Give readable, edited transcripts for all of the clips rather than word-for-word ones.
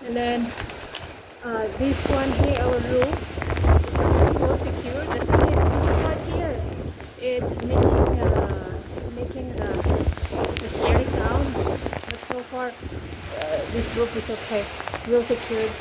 And then this one here, our room, more secure. The thing is, this one here, it's making the scary sound. But so far, this roof is okay. It's well secured.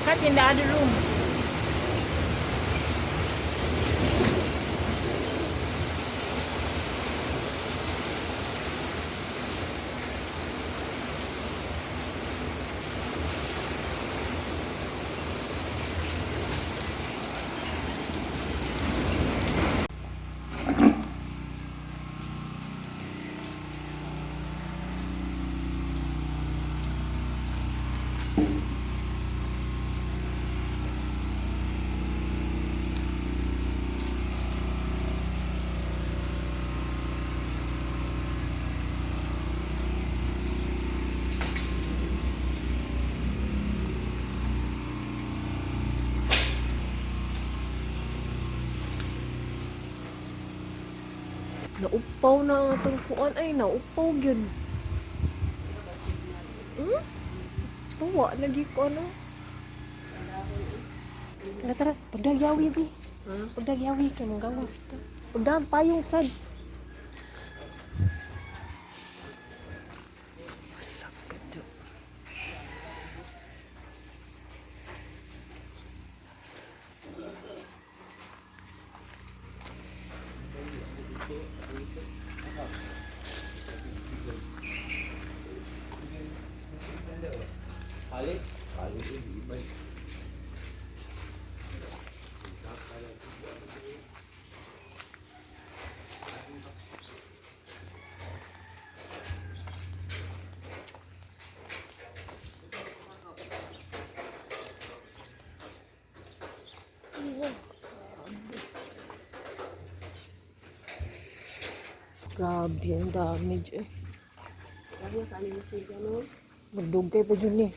Cut in the other room. Naupaw na ang atong kuan. Ay, naupaw yun. Tuwa, lagi ko ano. Tara, tara. Pagdagyawi, bi. Pagdagyawi kay mong gawas. Pagdag payong sad. Alis? Alis yung iba. Grabe, ang damage eh. Kaya kanin mo siya, no? Magdugay pa dyan eh.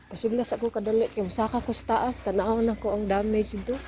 Pasuglas ako kadali. Kaya saka ko sa taas, tanaw na ko ang damage dito.